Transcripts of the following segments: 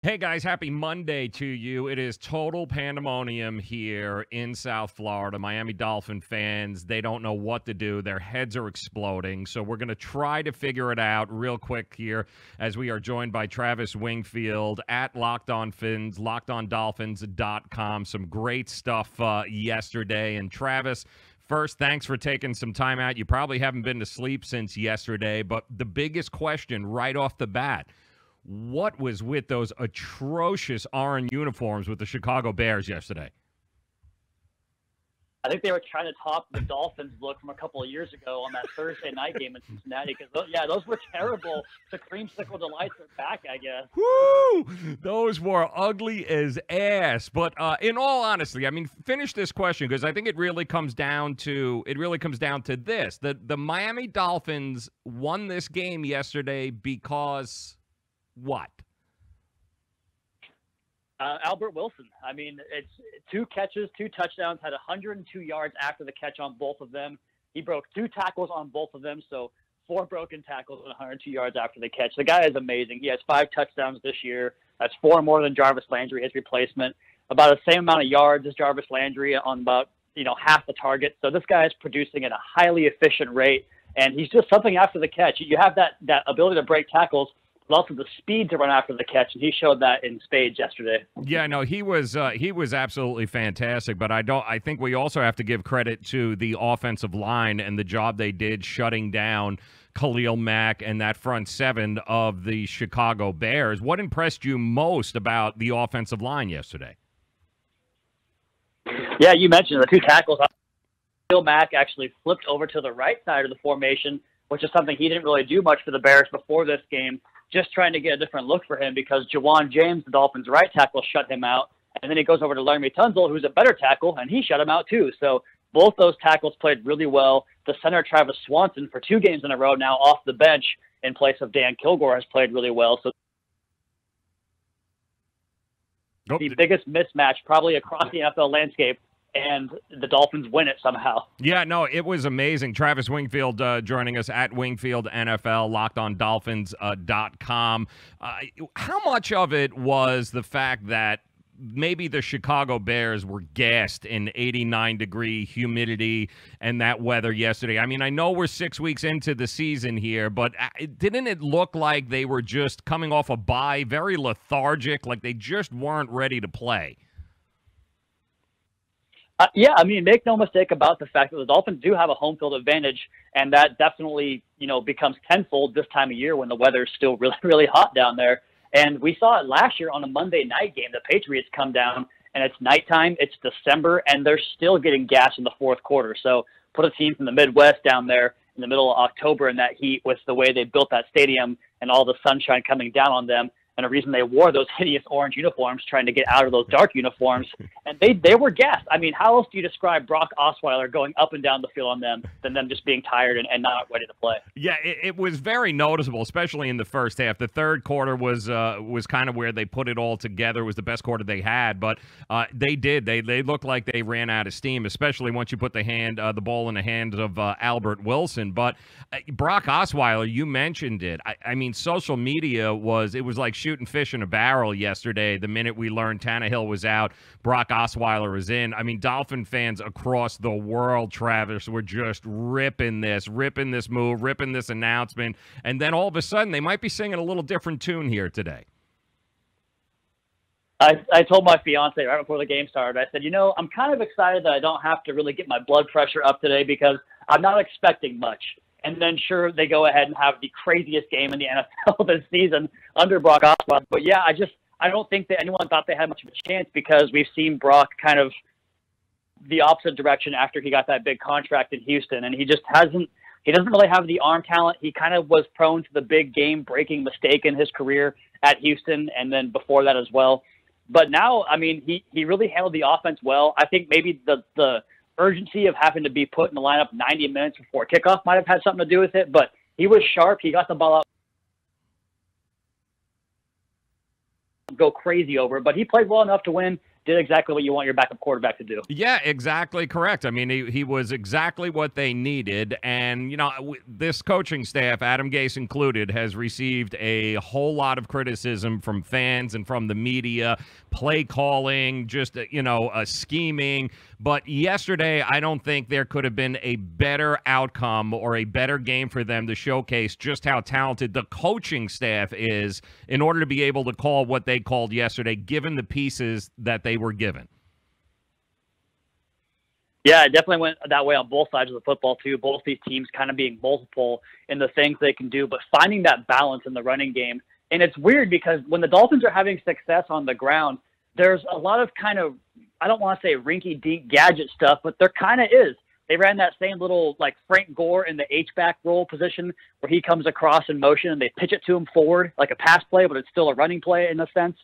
Hey guys, happy Monday to you. It is total pandemonium here in South Florida. Miami Dolphin fans, they don't know what to do. Their heads are exploding. So we're going to try to figure it out real quick here as we are joined by Travis Wingfield at Locked On Fins, LockedOnDolphins.com. Some great stuff yesterday. And Travis, first, thanks for taking some time out. You probably haven't been to sleep since yesterday, but the biggest question right off the bat, what was with those atrocious orange uniforms with the Chicago Bears yesterday? I think they were trying to top the Dolphins look from a couple of years ago on that Thursday night game in Cincinnati. Because, those were terrible. The creamsicle delights are back, I guess. Woo! Those were ugly as ass. But in all honesty, I mean, finish this question because I think it really comes down to this: the Miami Dolphins won this game yesterday because what? Albert Wilson. I mean, it's 2 catches, 2 touchdowns, had 102 yards after the catch on both of them. He broke 2 tackles on both of them, so 4 broken tackles and 102 yards after the catch. The guy is amazing. He has 5 touchdowns this year. That's 4 more than Jarvis Landry, his replacement. About the same amount of yards as Jarvis Landry on about, half the target. So this guy is producing at a highly efficient rate, and he's just something after the catch. You have that ability to break tackles, but also the speed to run after the catch, and he showed that in spades yesterday. Yeah, no, he was absolutely fantastic, but I think we also have to give credit to the offensive line and the job they did shutting down Khalil Mack and that front 7 of the Chicago Bears. What impressed you most about the offensive line yesterday? Yeah, you mentioned the 2 tackles. Khalil Mack actually flipped over to the right side of the formation, which is something he didn't really do much for the Bears before this game, just trying to get a different look for him because Jawan James, the Dolphins' right tackle, shut him out. And then he goes over to Laremy Tunsil, who's a better tackle, and he shut him out too. So both those tackles played really well. The center, Travis Swanson, for 2 games in a row now off the bench in place of Dan Kilgore, has played really well. So the biggest mismatch probably across the NFL landscape, and the Dolphins win it somehow. Yeah, no, it was amazing. Travis Wingfield joining us at Wingfield NFL, LockedOnDolphins.com. How much of it was the fact that maybe the Chicago Bears were gassed in 89-degree humidity and that weather yesterday? I mean, I know we're 6 weeks into the season here, but didn't it look like they were just coming off a bye, very lethargic, like they just weren't ready to play? Yeah, I mean, make no mistake about the fact that the Dolphins do have a home field advantage, and that definitely, becomes tenfold this time of year when the weather is still really, really hot down there. And we saw it last year on a Monday night game. The Patriots come down, and it's nighttime, it's December, and they're still getting gas in the fourth quarter. So put a team from the Midwest down there in the middle of October in that heat with the way they built that stadium and all the sunshine coming down on them. And the reason they wore those hideous orange uniforms, trying to get out of those dark uniforms. And they were gassed. I mean, how else do you describe Brock Osweiler going up and down the field on them than them just being tired and not ready to play? Yeah, it was very noticeable, especially in the first half. The third quarter was kind of where they put it all together. It was the best quarter they had, but they did. They looked like they ran out of steam, especially once you put the ball in the hands of Albert Wilson. But Brock Osweiler, you mentioned it. I mean, social media was like shooting fish in a barrel yesterday. The minute we learned Tannehill was out, Brock Osweiler was in. I mean, Dolphin fans across the world, Travis, were just ripping this move, ripping this announcement, and then all of a sudden they might be singing a little different tune here today. I told my fiance right before the game started, I said, I'm kind of excited that I don't have to really get my blood pressure up today because I'm not expecting much. And then, sure, they go ahead and have the craziest game in the NFL this season under Brock Osweiler. But, yeah, I don't think that anyone thought they had much of a chance because we've seen Brock kind of the opposite direction after he got that big contract in Houston. And he doesn't really have the arm talent. He kind of was prone to the big game-breaking mistake in his career at Houston and then before that as well. But now, I mean, he really handled the offense well. I think maybe the urgency of having to be put in the lineup 90 minutes before kickoff might have had something to do with it, but he was sharp. He got the ball out, go crazy over, but he played well enough to win. did exactly what you want your backup quarterback to do. Yeah, exactly correct. I mean, he was exactly what they needed. And, this coaching staff, Adam Gase included, has received a whole lot of criticism from fans and from the media, play calling, just, scheming. But yesterday, I don't think there could have been a better outcome or a better game for them to showcase just how talented the coaching staff is in order to be able to call what they called yesterday, given the pieces that they were given. Yeah, it definitely went that way on both sides of the football, too. Both these teams kind of being multiple in the things they can do, but finding that balance in the running game. And it's weird because when the Dolphins are having success on the ground, there's a lot of kind of, I don't want to say rinky-dink gadget stuff, but there kind of is. They ran that same little, like, Frank Gore in the H-back roll position where he comes across in motion and they pitch it to him forward like a pass play, but it's still a running play in a sense.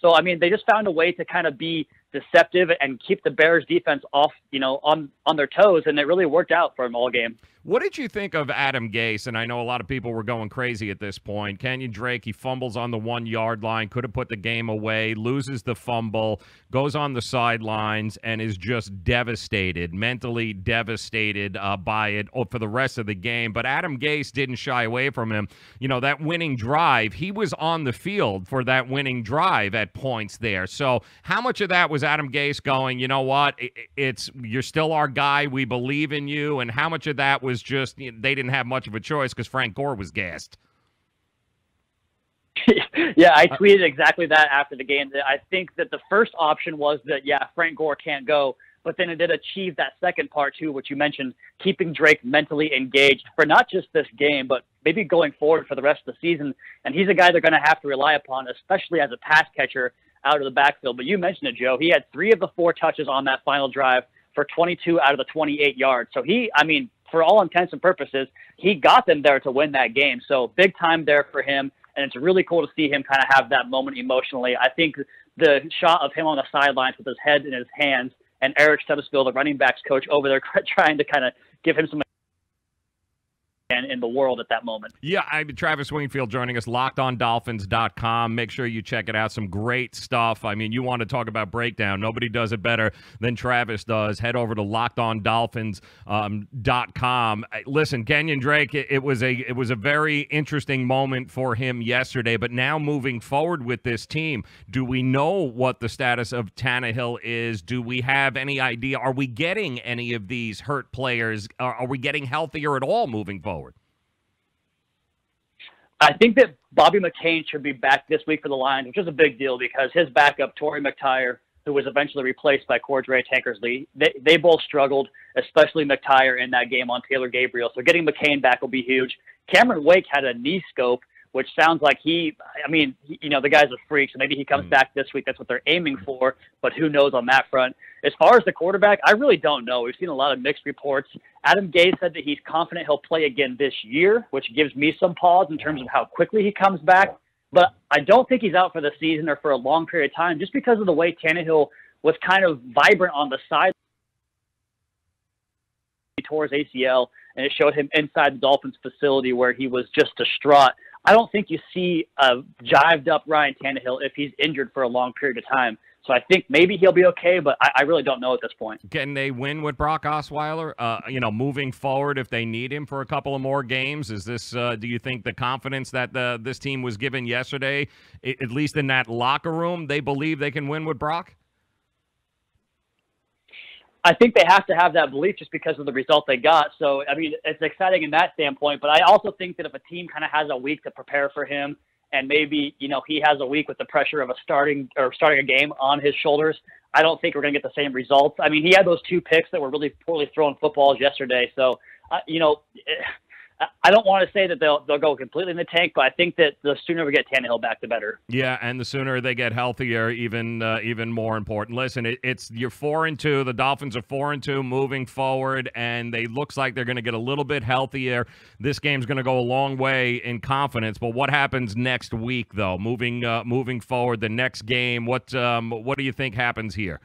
So, I mean, they just found a way to kind of be deceptive and keep the Bears defense off, on their toes, and it really worked out for them all game. What did you think of Adam Gase? And I know a lot of people were going crazy at this point. Kenyon Drake, he fumbles on the 1-yard line, could have put the game away, loses the fumble, goes on the sidelines, and is just devastated, mentally devastated by it for the rest of the game. But Adam Gase didn't shy away from him. That winning drive, he was on the field for that winning drive at points there. So how much of that was Adam Gase going, you know what, you're still our guy, we believe in you, and how much of that was just they didn't have much of a choice because Frank Gore was gassed? Yeah, I tweeted exactly that after the game. I think that the first option was that, Frank Gore can't go, but then it did achieve that second part too, which you mentioned, keeping Drake mentally engaged for not just this game, but maybe going forward for the rest of the season. And he's a guy they're going to have to rely upon, especially as a pass catcher out of the backfield. But you mentioned it, Joe. He had 3 of the 4 touches on that final drive for 22 out of the 28 yards. So for all intents and purposes, he got them there to win that game. So big time there for him. And it's really cool to see him kind of have that moment emotionally. I think the shot of him on the sidelines with his head in his hands and Eric Stubbsfield, the running backs coach, over there trying to kind of give him some in the world at that moment. Yeah, Travis Wingfield joining us, LockedOnDolphins.com. Make sure you check it out. Some great stuff. I mean, you want to talk about breakdown. Nobody does it better than Travis does. Head over to LockedOnDolphins.com. Listen, Kenyon Drake, it was a very interesting moment for him yesterday, but now moving forward with this team, do we know what the status of Tannehill is? Do we have any idea? Are we getting any of these hurt players? Are we getting healthier at all moving forward? I think that Bobby McCain should be back this week for the Lions, which is a big deal because his backup, Torrey McTyer, who was eventually replaced by Cordray Tankersley, they both struggled, especially McTyer in that game on Taylor Gabriel. So getting McCain back will be huge. Cameron Wake had a knee scope, which sounds like the guy's a freak, so maybe he comes back this week. That's what they're aiming for, but who knows on that front. As far as the quarterback, I really don't know. We've seen a lot of mixed reports. Adam Gase said that he's confident he'll play again this year, which gives me some pause in terms of how quickly he comes back. But I don't think he's out for the season or for a long period of time just because of the way Tannehill was kind of vibrant on the side. He tore his ACL, and it showed him inside the Dolphins facility where he was just distraught. I don't think you see a jived up Ryan Tannehill if he's injured for a long period of time. So I think maybe he'll be okay, but I really don't know at this point. Can they win with Brock Osweiler? Moving forward, if they need him for a couple of more games, is this? Do you think the confidence that this team was given yesterday, at least in that locker room, they believe they can win with Brock? I think they have to have that belief just because of the result they got. So, I mean, it's exciting in that standpoint. But I also think that if a team kind of has a week to prepare for him, and maybe, he has a week with the pressure of starting a game on his shoulders, I don't think we're going to get the same results. I mean, he had those 2 picks that were really poorly thrown footballs yesterday. So, I don't want to say that they'll go completely in the tank, but I think that the sooner we get Tannehill back, the better. Yeah, and the sooner they get healthier, even more important. Listen, you're 4-2. The Dolphins are 4-2 moving forward, and they looks like they're going to get a little bit healthier. This game's going to go a long way in confidence. But what happens next week, though? Moving forward, the next game. What do you think happens here?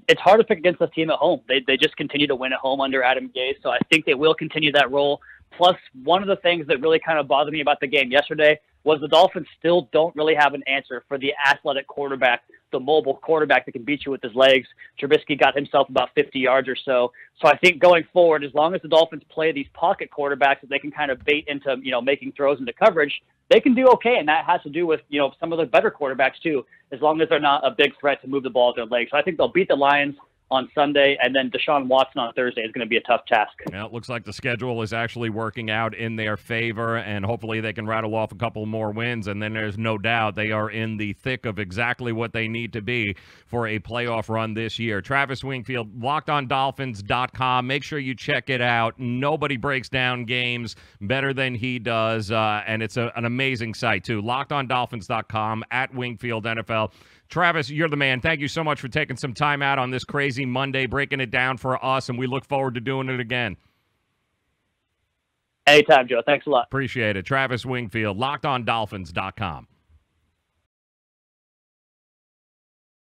It's hard to pick against this team at home. They just continue to win at home under Adam Gase, so I think they will continue that role. Plus, one of the things that really kind of bothered me about the game yesterday was the Dolphins still don't really have an answer for the athletic quarterback, the mobile quarterback that can beat you with his legs. Trubisky got himself about 50 yards or so. So I think going forward, as long as the Dolphins play these pocket quarterbacks that they can kind of bait into, making throws into coverage, they can do okay. And that has to do with, some of the better quarterbacks too, as long as they're not a big threat to move the ball with their legs. So I think they'll beat the Lions on Sunday, and then Deshaun Watson on Thursday is going to be a tough task. Well, it looks like the schedule is actually working out in their favor, and hopefully they can rattle off a couple more wins, and then there's no doubt they are in the thick of exactly what they need to be for a playoff run this year. Travis Wingfield, LockedOnDolphins.com. Make sure you check it out. Nobody breaks down games better than he does, and it's an amazing site, too. LockedOnDolphins.com, at Wingfield NFL. Travis, you're the man. Thank you so much for taking some time out on this crazy Monday, breaking it down for us, and we look forward to doing it again. Anytime, Joe. Thanks a lot. Appreciate it. Travis Wingfield, LockedOnDolphins.com.